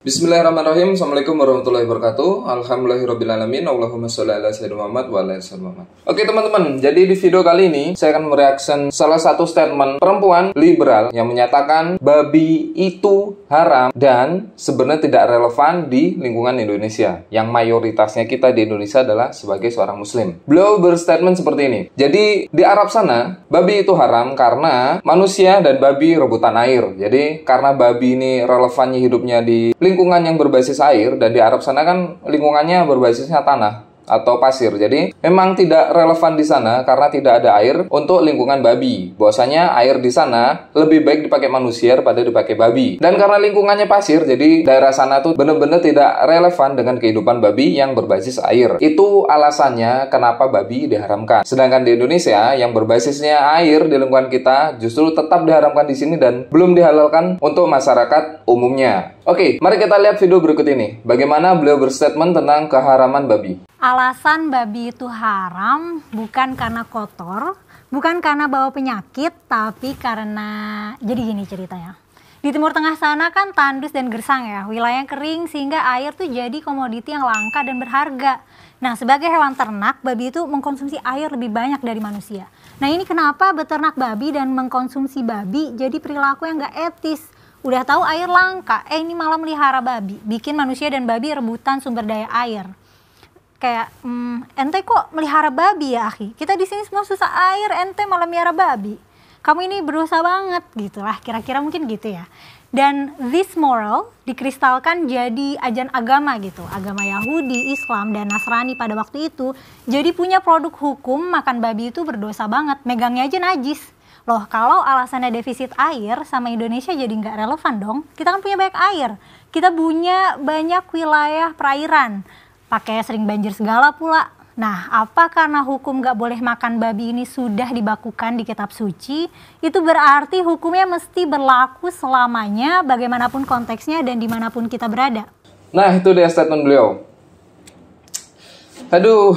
Bismillahirrahmanirrahim. Assalamualaikum warahmatullahi wabarakatuh. Alhamdulillahirrabbilalamin. Allahumma sholli ala sayyidina Muhammad wa ala ali sayyidina Muhammad. Oke teman-teman, jadi di video kali ini saya akan mereaction salah satu statement perempuan liberal yang menyatakan babi itu haram dan sebenarnya tidak relevan di lingkungan Indonesia, yang mayoritasnya kita di Indonesia adalah sebagai seorang muslim. Beliau berstatement seperti ini. Jadi di Arab sana babi itu haram karena manusia dan babi rebutan air. Jadi karena babi ini relevannya hidupnya di lingkungan yang berbasis air, dan di Arab sana kan lingkungannya berbasisnya tanah atau pasir. Jadi memang tidak relevan di sana karena tidak ada air untuk lingkungan babi. Bahwasanya air di sana lebih baik dipakai manusia daripada dipakai babi. Dan karena lingkungannya pasir, jadi daerah sana tuh benar-benar tidak relevan dengan kehidupan babi yang berbasis air. Itu alasannya kenapa babi diharamkan. Sedangkan di Indonesia yang berbasisnya air di lingkungan kita justru tetap diharamkan di sini dan belum dihalalkan untuk masyarakat umumnya. Oke, mari kita lihat video berikut ini. Bagaimana beliau berstatement tentang keharaman babi. Alasan babi itu haram bukan karena kotor, bukan karena bawa penyakit, tapi karena... Jadi gini ceritanya. Di Timur Tengah sana kan tandus dan gersang ya, wilayah kering sehingga air tuh jadi komoditi yang langka dan berharga. Nah, sebagai hewan ternak, babi itu mengkonsumsi air lebih banyak dari manusia. Nah, ini kenapa beternak babi dan mengkonsumsi babi jadi perilaku yang gak etis. Udah tahu air langka, ini malah melihara babi, bikin manusia dan babi rebutan sumber daya air. Kayak, ente kok melihara babi ya, akhi? Kita di sini semua susah air, ente malah melihara babi. Kamu ini berdosa banget, gitulah. Kira-kira mungkin gitu ya. Dan this moral dikristalkan jadi ajaran agama gitu. Agama Yahudi, Islam, dan Nasrani pada waktu itu. Jadi punya produk hukum makan babi itu berdosa banget. Megangnya aja najis. Loh, kalau alasannya defisit air sama Indonesia jadi nggak relevan dong. Kita kan punya banyak air. Kita punya banyak wilayah perairan. Pakai sering banjir segala pula. Nah, apa karena hukum nggak boleh makan babi ini sudah dibakukan di kitab suci? Itu berarti hukumnya mesti berlaku selamanya bagaimanapun konteksnya dan dimanapun kita berada. Nah, itu dia statement beliau. Aduh,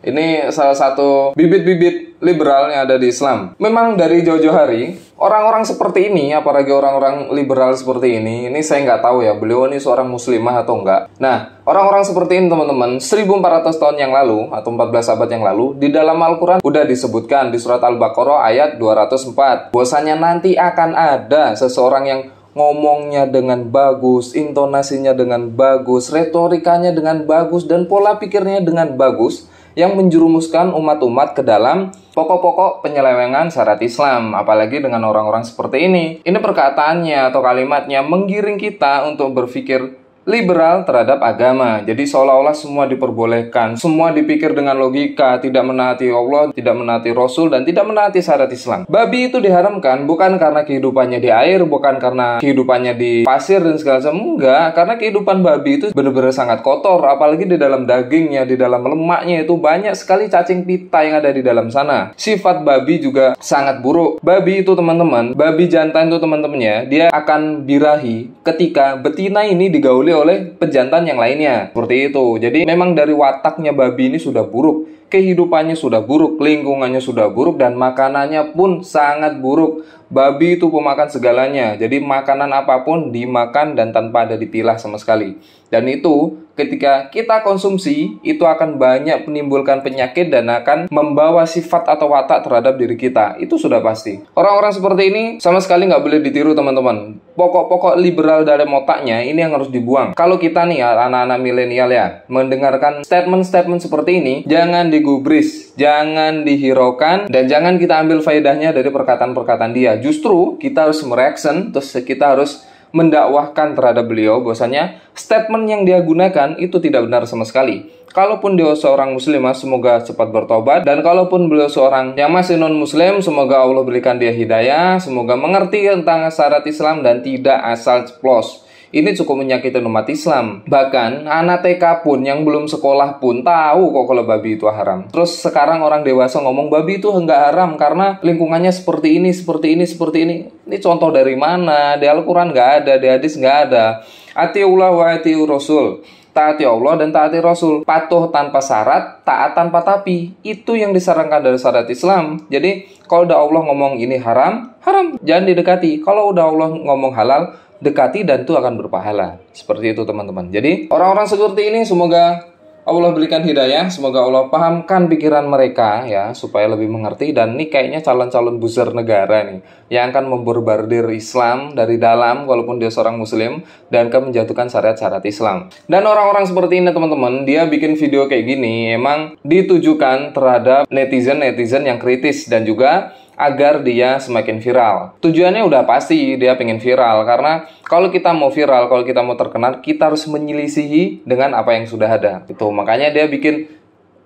ini salah satu bibit-bibit liberal yang ada di Islam. Memang dari jauh-jauh hari, orang-orang seperti ini, apalagi orang-orang liberal seperti ini saya nggak tahu ya, beliau ini seorang muslimah atau enggak. Nah, orang-orang seperti ini teman-teman, 1400 tahun yang lalu, atau 14 abad yang lalu, di dalam Al-Quran udah disebutkan di surat Al-Baqarah ayat 204, bahwasanya nanti akan ada seseorang yang ngomongnya dengan bagus, intonasinya dengan bagus, retorikanya dengan bagus, dan pola pikirnya dengan bagus, yang menjerumuskan umat-umat ke dalam pokok-pokok penyelewengan syariat Islam, apalagi dengan orang-orang seperti ini. Ini perkataannya atau kalimatnya menggiring kita untuk berpikir liberal terhadap agama. Jadi seolah-olah semua diperbolehkan, semua dipikir dengan logika, tidak menaati Allah, tidak menaati Rasul, dan tidak menaati syariat Islam. Babi itu diharamkan bukan karena kehidupannya di air, bukan karena kehidupannya di pasir dan segala macam, enggak, karena kehidupan babi itu benar-benar sangat kotor, apalagi di dalam dagingnya, di dalam lemaknya itu banyak sekali cacing pita yang ada di dalam sana. Sifat babi juga sangat buruk. Babi itu teman-teman, babi jantan itu teman-temannya, dia akan birahi ketika betina ini digauli oleh pejantan yang lainnya. Seperti itu. Jadi memang dari wataknya babi ini sudah buruk. Kehidupannya sudah buruk, lingkungannya sudah buruk, dan makanannya pun sangat buruk. Babi itu pemakan segalanya. Jadi makanan apapun dimakan dan tanpa ada dipilah sama sekali. Dan itu ketika kita konsumsi, itu akan banyak menimbulkan penyakit dan akan membawa sifat atau watak terhadap diri kita. Itu sudah pasti. Orang-orang seperti ini sama sekali nggak boleh ditiru teman-teman. Pokok-pokok liberal dalam otaknya ini yang harus dibuang. Kalau kita nih ya, anak-anak milenial ya, mendengarkan statement-statement seperti ini, jangan digubris, jangan dihiraukan, dan jangan kita ambil faedahnya dari perkataan-perkataan dia. Justru kita harus mereaction, terus kita harus mendakwahkan terhadap beliau bahwasanya statement yang dia gunakan itu tidak benar sama sekali. Kalaupun dia seorang muslimah, semoga cepat bertobat, dan kalaupun beliau seorang yang masih non-muslim, semoga Allah berikan dia hidayah, semoga mengerti tentang syariat Islam dan tidak asal ceplos. Ini cukup menyakitkan umat Islam. Bahkan anak TK pun yang belum sekolah pun tahu kok kalau babi itu haram. Terus sekarang orang dewasa ngomong babi itu enggak haram karena lingkungannya seperti ini, seperti ini, seperti ini. Ini contoh dari mana? Di Al-Quran nggak ada, di hadis nggak ada. Atiullah wa atiur Rasul. taati Allah dan taati Rasul. Patuh tanpa syarat, taat tanpa tapi. Itu yang disarankan dari syariat Islam. Jadi kalau udah Allah ngomong ini haram, haram, jangan didekati. Kalau udah Allah ngomong halal, dekati dan itu akan berpahala. Seperti itu teman-teman. Jadi orang-orang seperti ini semoga Allah berikan hidayah, semoga Allah pahamkan pikiran mereka ya, supaya lebih mengerti. Dan ini kayaknya calon-calon buzzer negara nih, yang akan memborbardir Islam dari dalam, walaupun dia seorang muslim, dan akan menjatuhkan syariat-syariat Islam. Dan orang-orang seperti ini teman-teman, dia bikin video kayak gini, emang ditujukan terhadap netizen-netizen yang kritis, dan juga agar dia semakin viral. Tujuannya udah pasti, dia pengen viral. Karena kalau kita mau viral, kalau kita mau terkenal, kita harus menyelisihi dengan apa yang sudah ada. Itu makanya dia bikin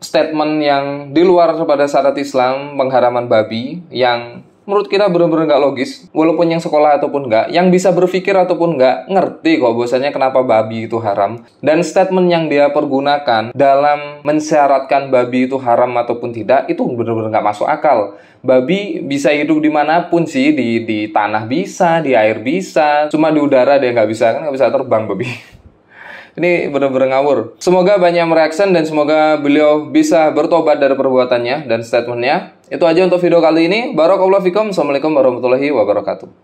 statement yang di luar pada syariat Islam, pengharaman babi, yang menurut kita benar-benar nggak logis. Walaupun yang sekolah ataupun nggak, yang bisa berpikir ataupun nggak, ngerti kok bahwasanya kenapa babi itu haram. Dan statement yang dia pergunakan dalam mensyaratkan babi itu haram ataupun tidak, itu benar-benar nggak masuk akal. Babi bisa hidup dimanapun sih, di tanah bisa, di air bisa, cuma di udara dia nggak bisa, kan nggak bisa terbang babi. Ini benar-benar ngawur. Semoga banyak mereaction dan semoga beliau bisa bertobat dari perbuatannya dan statementnya. Itu aja untuk video kali ini. Barakallahu fikum. Assalamualaikum warahmatullahi wabarakatuh.